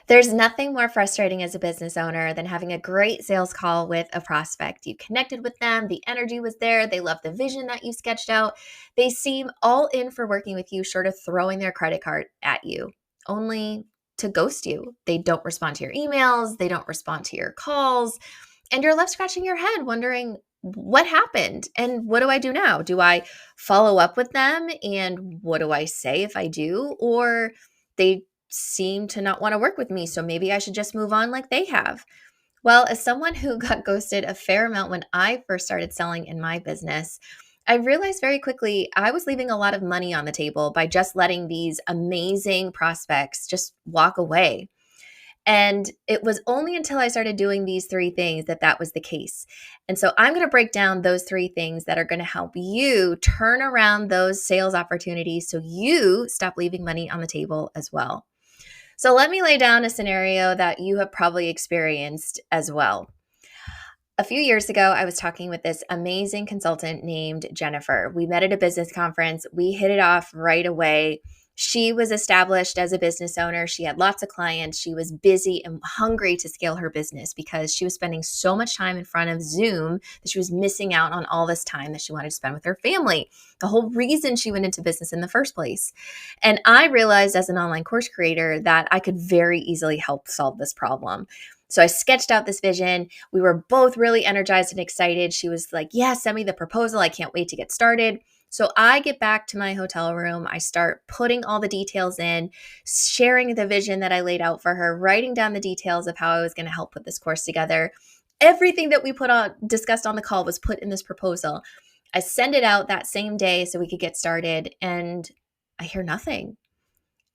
There's nothing more frustrating as a business owner than having a great sales call with a prospect. You connected with them, the energy was there, they love the vision that you sketched out. They seem all in for working with you, short of throwing their credit card at you, only to ghost you. They don't respond to your emails, they don't respond to your calls, and you're left scratching your head wondering what happened and what do I do now? Do I follow up with them and what do I say if I do? Or they seem to not want to work with me, so maybe I should just move on like they have. Well, as someone who got ghosted a fair amount when I first started selling in my business, I realized very quickly I was leaving a lot of money on the table by just letting these amazing prospects just walk away. And it was only until I started doing these three things that that was the case. And so I'm going to break down those three things that are going to help you turn around those sales opportunities so you stop leaving money on the table as well. So let me lay down a scenario that you have probably experienced as well. A few years ago, I was talking with this amazing consultant named Jennifer. We met at a business conference. We hit it off right away. She was established as a business owner. She had lots of clients. She was busy and hungry to scale her business because she was spending so much time in front of Zoom that she was missing out on all this time that she wanted to spend with her family. The whole reason she went into business in the first place. And I realized as an online course creator that I could very easily help solve this problem. So I sketched out this vision. We were both really energized and excited. She was like, yeah, send me the proposal. I can't wait to get started. So I get back to my hotel room. I start putting all the details in, sharing the vision that I laid out for her, writing down the details of how I was going to help put this course together. Everything that we discussed on the call was put in this proposal. I send it out that same day so we could get started, and I hear nothing.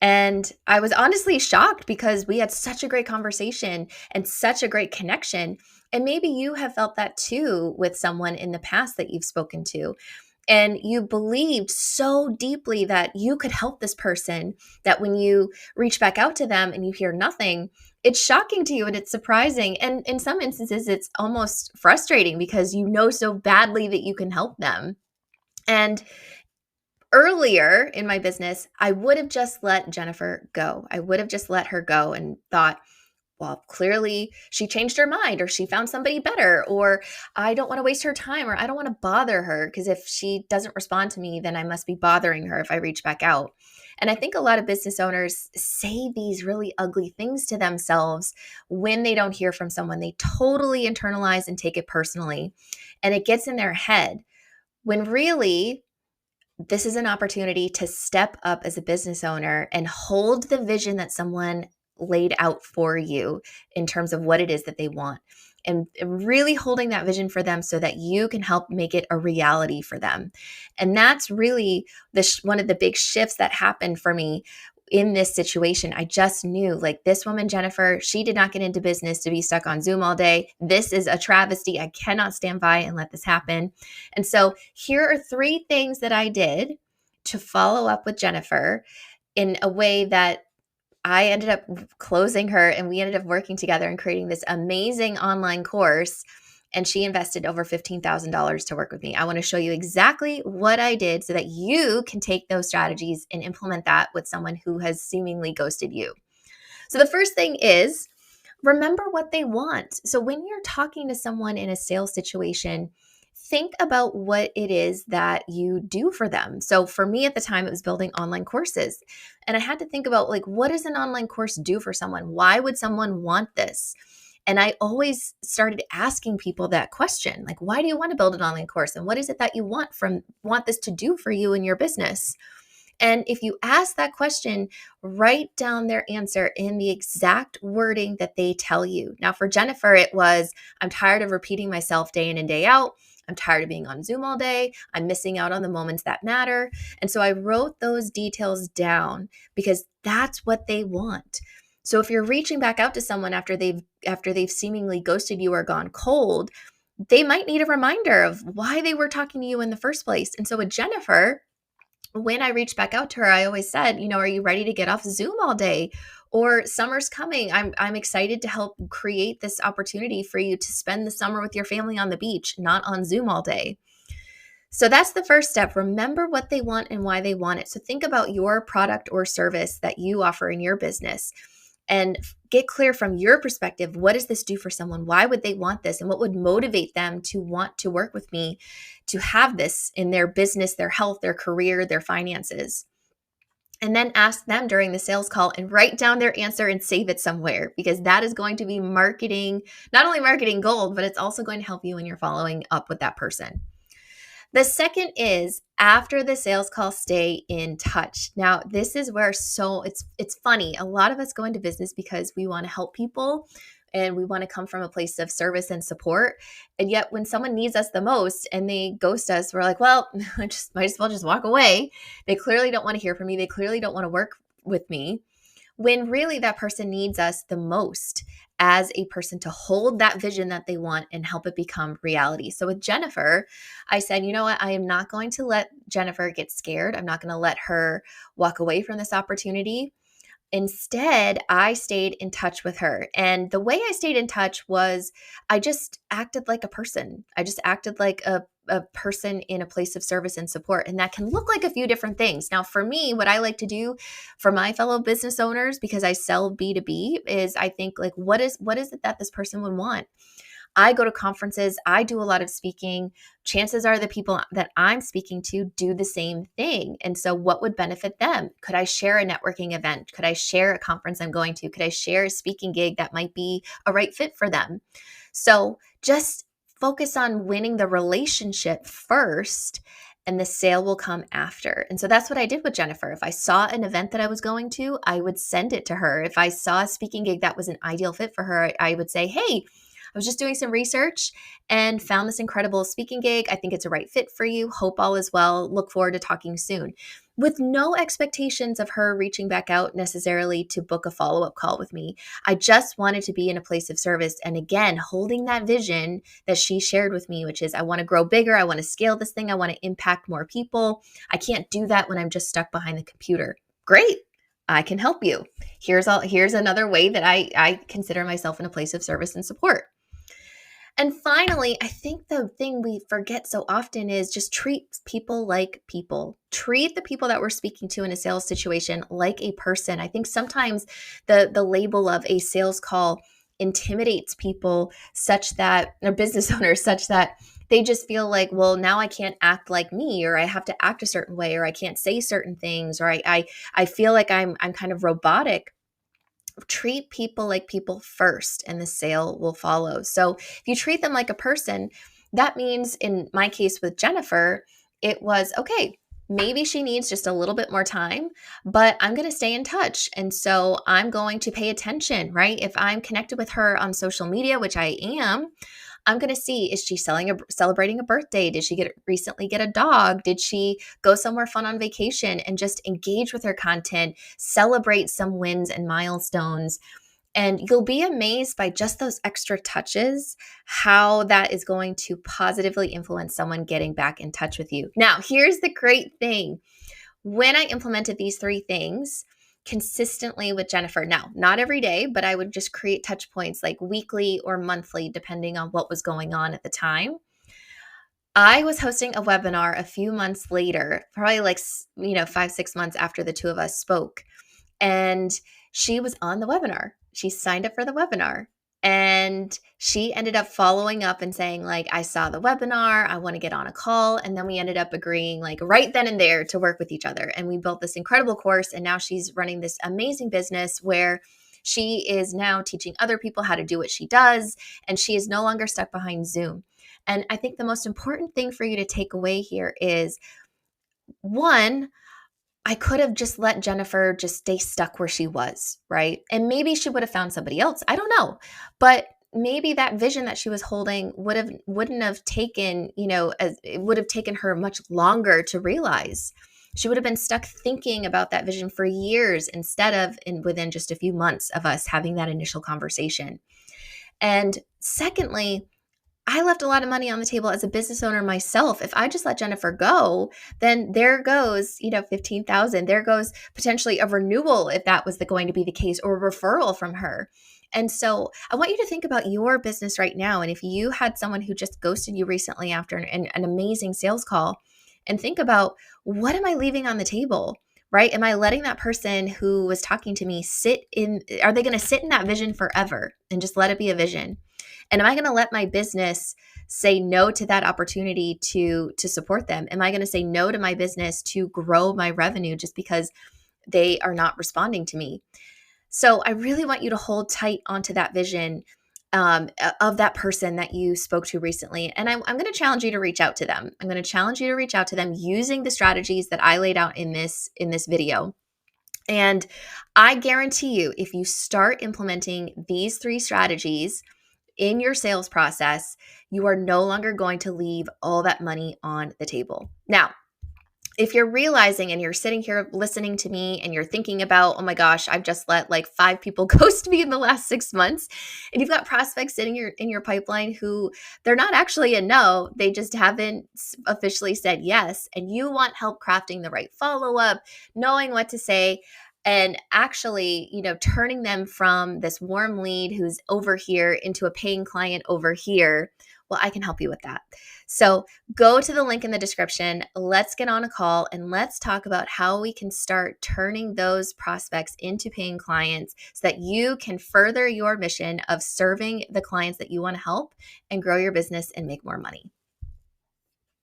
And I was honestly shocked because we had such a great conversation and such a great connection. And maybe you have felt that too with someone in the past that you've spoken to. And you believed so deeply that you could help this person that when you reach back out to them and you hear nothing, it's shocking to you and it's surprising. And in some instances, it's almost frustrating because you know so badly that you can help them. And earlier in my business, I would have just let Jennifer go. I would have just let her go and thought, well, clearly she changed her mind or she found somebody better, or I don't want to waste her time, or I don't want to bother her because if she doesn't respond to me, then I must be bothering her if I reach back out. And I think a lot of business owners say these really ugly things to themselves when they don't hear from someone. They totally internalize and take it personally, and it gets in their head when really this is an opportunity to step up as a business owner and hold the vision that someone laid out for you in terms of what it is that they want, and really holding that vision for them so that you can help make it a reality for them. And that's really one of the big shifts that happened for me in this situation. I just knew, like, this woman, Jennifer, she did not get into business to be stuck on Zoom all day. This is a travesty. I cannot stand by and let this happen. And so here are three things that I did to follow up with Jennifer in a way that I ended up closing her, and we ended up working together and creating this amazing online course. And she invested over $15,000 to work with me. I want to show you exactly what I did so that you can take those strategies and implement that with someone who has seemingly ghosted you. So the first thing is, remember what they want. So when you're talking to someone in a sales situation, think about what it is that you do for them. So for me at the time, it was building online courses. And I had to think about, like, what does an online course do for someone? Why would someone want this? And I always started asking people that question, like, why do you want to build an online course? And what is it that you want this to do for you and your business? And if you ask that question, write down their answer in the exact wording that they tell you. Now, for Jennifer, it was, I'm tired of repeating myself day in and day out. I'm tired of being on Zoom all day. I'm missing out on the moments that matter. And so I wrote those details down because that's what they want. So if you're reaching back out to someone after they've seemingly ghosted you or gone cold, they might need a reminder of why they were talking to you in the first place. And so with Jennifer, when I reached back out to her, I always said, are you ready to get off Zoom all day? Or summer's coming. I'm excited to help create this opportunity for you to spend the summer with your family on the beach, not on Zoom all day. So that's the first step. Remember what they want and why they want it. So think about your product or service that you offer in your business. and get clear from your perspective. What does this do for someone? Why would they want this? And what would motivate them to want to work with me to have this in their business, their health, their career, their finances? And then ask them during the sales call and write down their answer and save it somewhere, because that is going to be marketing, not only marketing gold, but it's also going to help you when you're following up with that person. The second is, after the sales call, stay in touch. Now, this is where it's funny. A lot of us go into business because we want to help people and we want to come from a place of service and support. And yet when someone needs us the most and they ghost us, we're like, well, I just might as well just walk away. They clearly don't want to hear from me. They clearly don't want to work with me, when really that person needs us the most as a person to hold that vision that they want and help it become reality. So with Jennifer, I said, you know what? I am not going to let Jennifer get scared. I'm not going to let her walk away from this opportunity. Instead, I stayed in touch with her. And the way I stayed in touch was I just acted like a person. I just acted like a person in a place of service and support. And that can look like a few different things. Now, for me, what I like to do for my fellow business owners, because I sell B2B, is I think like, what is it that this person would want? I go to conferences, I do a lot of speaking. Chances are the people that I'm speaking to do the same thing. And so what would benefit them? Could I share a networking event? Could I share a conference I'm going to? Could I share a speaking gig that might be a right fit for them? So just focus on winning the relationship first, and the sale will come after. And so that's what I did with Jennifer. If I saw an event that I was going to, I would send it to her. If I saw a speaking gig that was an ideal fit for her, I would say, hey, I was just doing some research and found this incredible speaking gig. I think it's a right fit for you. Hope all is well. Look forward to talking soon. With no expectations of her reaching back out necessarily to book a follow-up call with me. I just wanted to be in a place of service. And again, holding that vision that she shared with me, which is I want to grow bigger. I want to scale this thing. I want to impact more people. I can't do that when I'm just stuck behind the computer. Great. I can help you. Here's another way that I consider myself in a place of service and support. And finally, I think the thing we forget so often is just treat people like people. Treat the people that we're speaking to in a sales situation like a person. I think sometimes the label of a sales call intimidates people such that, or business owners, such that they just feel like, well, now I can't act like me, or I have to act a certain way, or I can't say certain things, or I feel like I'm kind of robotic. Treat people like people first, and the sale will follow. So if you treat them like a person, that means in my case with Jennifer, it was okay. Maybe she needs just a little bit more time, but I'm going to stay in touch. And so I'm going to pay attention, right? If I'm connected with her on social media, which I am, I'm going to see, is she celebrating a birthday? Did she recently get a dog? Did she go somewhere fun on vacation? And just engage with her content, celebrate some wins and milestones. And you'll be amazed by just those extra touches, how that is going to positively influence someone getting back in touch with you. Now, here's the great thing. When I implemented these 3 things consistently with Jennifer, now, not every day, but I would just create touch points like weekly or monthly, depending on what was going on at the time. I was hosting a webinar a few months later, probably like, 5-6 months after the 2 of us spoke. And she was on the webinar. She signed up for the webinar. And she ended up following up and saying, like, I saw the webinar, I want to get on a call. And then we ended up agreeing, like, right then and there to work with each other. And we built this incredible course. And now she's running this amazing business where she is now teaching other people how to do what she does. And she is no longer stuck behind Zoom. And I think the most important thing for you to take away here is, 1, I could have just let Jennifer just stay stuck where she was, right? And maybe she would have found somebody else. I don't know. But maybe that vision that she was holding wouldn't have taken, it would have taken her much longer to realize. She would have been stuck thinking about that vision for years instead of within just a few months of us having that initial conversation. And secondly, I left a lot of money on the table as a business owner myself. If I just let Jennifer go, then there goes, $15,000. There goes potentially a renewal if that was going to be the case, or a referral from her. And so I want you to think about your business right now. And if you had someone who just ghosted you recently after an amazing sales call, and think about, what am I leaving on the table? right? Am I letting that person who was talking to me are they going to sit in that vision forever and just let it be a vision? And am I going to let my business say no to that opportunity to support them? Am I going to say no to my business to grow my revenue just because they are not responding to me? So I really want you to hold tight onto that vision of that person that you spoke to recently. And I'm going to challenge you to reach out to them. I'm going to challenge you to reach out to them using the strategies that I laid out in this video. And I guarantee you, if you start implementing these 3 strategies in your sales process, you are no longer going to leave all that money on the table. Now, if you're realizing and you're sitting here listening to me and you're thinking about, oh my gosh, I've just let like 5 people ghost me in the last 6 months, and you've got prospects sitting in your pipeline who they're not actually a no, they just haven't officially said yes, and you want help crafting the right follow-up, knowing what to say, and actually, turning them from this warm lead who's over here into a paying client over here, well, I can help you with that. So go to the link in the description. Let's get on a call and let's talk about how we can start turning those prospects into paying clients so that you can further your mission of serving the clients that you want to help and grow your business and make more money.